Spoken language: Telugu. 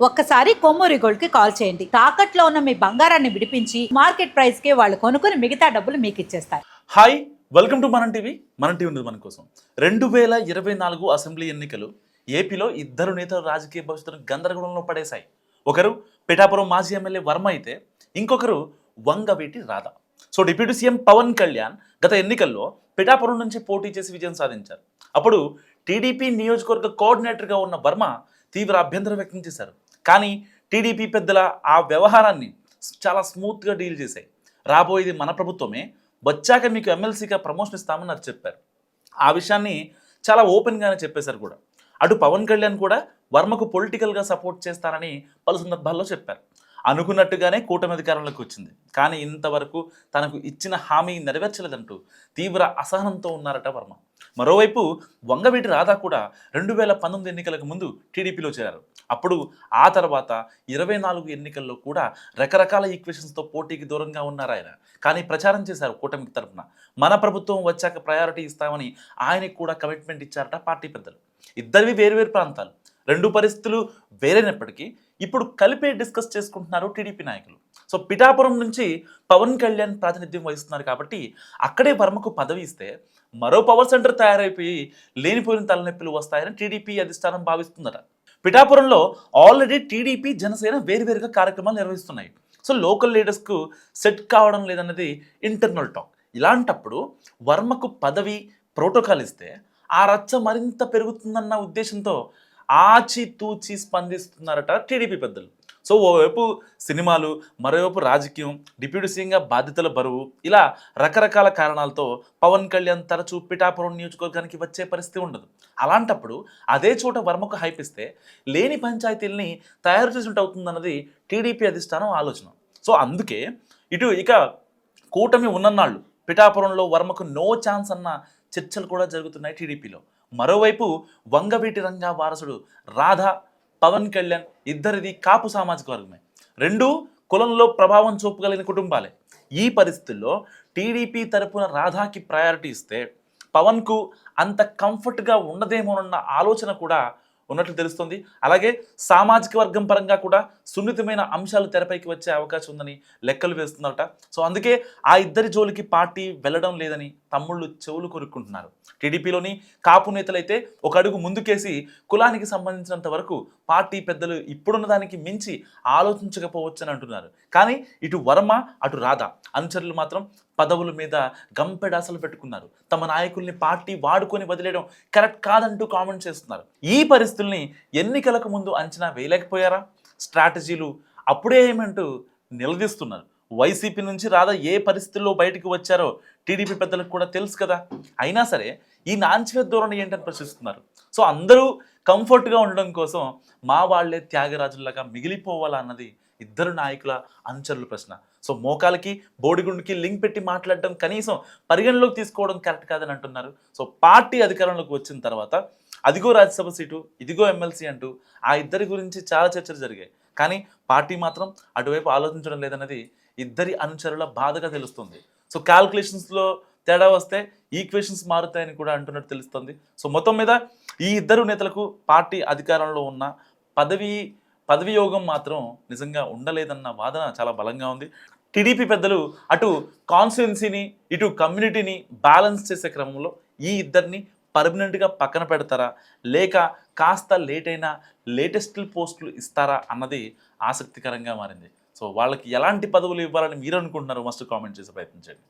ఒక్కసారి కొమ్మూరి గోల్డ్ కి కాల్ చేయండి. తాకట్లో ఉన్న మీ బంగారాన్ని విడిపించి మార్కెట్ ప్రైస్ కి వాళ్ళు కొనుక్కుని మిగతా డబ్బులు మీకు ఇచ్చేస్తారు. హాయ్, వెల్కమ్ టు మనం టీవీ. మన టీవీ ఉంది మన కోసం. 2024 అసెంబ్లీ ఎన్నికలు ఏపీలో ఇద్దరు నేతలు రాజకీయ భవిష్యత్తును గందరగోళంలో పడేశాయి. ఒకరు పిఠాపురం మాజీ ఎమ్మెల్యే వర్మ అయితే ఇంకొకరు Vangaveeti Radha. So deputy CM Pawan Kalyan గత ఎన్నికల్లో పిఠాపురం నుంచి పోటీ చేసి విజయం సాధించారు. అప్పుడు టీడీపీ నియోజకవర్గ కోఆర్డినేటర్గా ఉన్న వర్మ తీవ్ర అభ్యంతరం వ్యక్తం చేశారు. కానీ టీడీపీ పెద్దల ఆ వ్యవహారాన్ని చాలా స్మూత్గా డీల్ చేశాయి. రాబోయేది మన ప్రభుత్వమే, వచ్చాక మీకు ఎమ్మెల్సీగా ప్రమోషన్ ఇస్తామని నాకు చెప్పారు. ఆ విషయాన్ని చాలా ఓపెన్గానే చెప్పేశారు కూడా. అటు పవన్ కళ్యాణ్ కూడా వర్మకు పొలిటికల్గా సపోర్ట్ చేస్తారని పలు సందర్భాల్లో చెప్పారు. అనుకున్నట్టుగానే కూటమి అధికారంలోకి వచ్చింది. కానీ ఇంతవరకు తనకు ఇచ్చిన హామీ నెరవేర్చలేదంటూ తీవ్ర అసహనంతో ఉన్నారట వర్మ. మరోవైపు వంగవీటి రాధా కూడా 2019 ఎన్నికలకు ముందు టీడీపీలో చేరారు. అప్పుడు ఆ తర్వాత 24 ఎన్నికల్లో కూడా రకరకాల ఈక్వేషన్స్తో పోటీకి దూరంగా ఉన్నారు ఆయన. కానీ ప్రచారం చేశారు కూటమికి తరఫున. మన ప్రభుత్వం వచ్చాక ప్రయారిటీ ఇస్తామని ఆయనకు కూడా కమిట్మెంట్ ఇచ్చారట పార్టీ పెద్దలు. ఇద్దరివి వేరువేరు ప్రాంతాలు, రెండు పరిస్థితులు వేరైనప్పటికీ ఇప్పుడు కలిపే డిస్కస్ చేసుకుంటున్నారు టీడీపీ నాయకులు. సో పిఠాపురం నుంచి పవన్ కళ్యాణ్ ప్రాతినిధ్యం వహిస్తున్నారు కాబట్టి అక్కడే వర్మకు పదవి ఇస్తే మరో పవర్ సెంటర్ తయారైపోయి లేనిపోయిన తలనొప్పులు వస్తాయని టీడీపీ అధిష్టానం భావిస్తుందట. పిఠాపురంలో ఆల్రెడీ టీడీపీ జనసేన వేరువేరుగా కార్యక్రమాలు నిర్వహిస్తున్నాయి. సో లోకల్ లీడర్స్కు సెట్ కావడం లేదన్నది ఇంటర్నల్ టాక్. ఇలాంటప్పుడు వర్మకు పదవి ప్రోటోకాల్ ఇస్తే ఆ రచ్చ మరింత పెరుగుతుందన్న ఉద్దేశంతో ఆచితూచి స్పందిస్తున్నారట టీడీపీ పెద్దలు. సో ఓవైపు సినిమాలు, మరోవైపు రాజకీయం, డిప్యూటీ సీఎంగా బాధ్యతల బరువు, ఇలా రకరకాల కారణాలతో పవన్ కళ్యాణ్ తరచూ పిఠాపురం నియోజకవర్గానికి వచ్చే పరిస్థితి ఉండదు. అలాంటప్పుడు అదే చోట వర్మకు హైప్ ఇస్తే లేని పంచాయతీల్ని తయారు చేసినట్టు అవుతుందన్నది టీడీపీ అధిష్టానం ఆలోచన. సో అందుకే ఇక కూటమి ఉన్నన్నాళ్ళు పిఠాపురంలో వర్మకు నో ఛాన్స్ అన్న చర్చలు కూడా జరుగుతున్నాయి టీడీపీలో. మరోవైపు వంగవీటి రంగా వారసుడు రాధా, పవన్ కళ్యాణ్ ఇద్దరిది కాపు సామాజిక వర్గమే. రెండు కులంలో ప్రభావం చూపగలిగిన కుటుంబాలే. ఈ పరిస్థితుల్లో టీడీపీ తరపున రాధాకి ప్రయారిటీ ఇస్తే పవన్కు అంత కంఫర్ట్గా ఉండదేమోనన్న ఆలోచన కూడా ఉన్నట్లు తెలుస్తుంది. అలాగే సామాజిక వర్గం పరంగా కూడా సున్నితమైన అంశాలు తెరపైకి వచ్చే అవకాశం ఉందని లెక్కలు వేస్తున్నారట. సో అందుకే ఆ ఇద్దరి జోలికి పార్టీ వెళ్ళడం లేదని తమ్ముళ్ళు చెవులు కొరుక్కుంటున్నారు. టీడీపీలోని కాపు నేతలైతే ఒక అడుగు ముందుకేసి కులానికి సంబంధించినంత వరకు పార్టీ పెద్దలు ఇప్పుడున్న దానికి మించి ఆలోచించకపోవచ్చని అంటున్నారు. కానీ ఇటు వర్మ, అటు రాధ అనుచరులు మాత్రం పదవుల మీద గంపెడాసలు పెట్టుకున్నారు. తమ నాయకుల్ని పార్టీ వాడుకొని వదిలేయడం కరెక్ట్ కాదంటూ కామెంట్ చేస్తున్నారు. ఈ పరిస్థితుల్ని ఎన్నికలకు ముందు అంచనా వేయలేకపోయారా? స్ట్రాటజీలు అప్పుడే ఏమంటూ నిలదీస్తున్నారు. వైసీపీ నుంచి రాధా ఏ పరిస్థితుల్లో బయటకు వచ్చారో టీడీపీ పెద్దలకు కూడా తెలుసు కదా. అయినా సరే ఈ నాంచివేత ధోరణి ఏంటని ప్రశ్నిస్తున్నారు. సో అందరూ కంఫర్ట్గా ఉండడం కోసం మా వాళ్లే త్యాగరాజుల్లాగా మిగిలిపోవాలా అన్నది ఇద్దరు నాయకుల అనుచరుల ప్రశ్న. సో మోకాలకి బోడిగుండుకి లింక్ పెట్టి మాట్లాడడం కనీసం పరిగణలోకి తీసుకోవడం కరెక్ట్ కాదని అంటున్నారు. సో పార్టీ అధికారంలోకి వచ్చిన తర్వాత అదిగో రాజ్యసభ సీటు, ఇదిగో ఎమ్మెల్సీ అంటూ ఆ ఇద్దరి గురించి చాలా చర్చలు జరిగాయి. కానీ పార్టీ మాత్రం అటువైపు ఆలోచించడం లేదన్నది ఇద్దరి అనుచరుల బాధగా తెలుస్తుంది. సో క్యాల్కులేషన్స్లో తేడా వస్తే ఈక్వేషన్స్ మారుతాయని కూడా అంటున్నట్టు తెలుస్తుంది. సో మొత్తం మీద ఈ ఇద్దరు నేతలకు పార్టీ అధికారంలో ఉన్న పదవి యోగం మాత్రం నిజంగా ఉండలేదన్న వాదన చాలా బలంగా ఉంది. టీడీపీ పెద్దలు అటు కాన్స్టిట్యున్సీని, ఇటు కమ్యూనిటీని బ్యాలెన్స్ చేసే క్రమంలో ఈ ఇద్దరిని పర్మనెంట్గా పక్కన పెడతారా, లేక కాస్త లేట్ అయినా లేటెస్ట్ పోస్టులు ఇస్తారా అన్నది ఆసక్తికరంగా మారింది. సో వాళ్ళకి ఎలాంటి పదవులు ఇవ్వాలని మీరు అనుకుంటున్నారో మస్ట్ కామెంట్ చేసే ప్రయత్నించండి.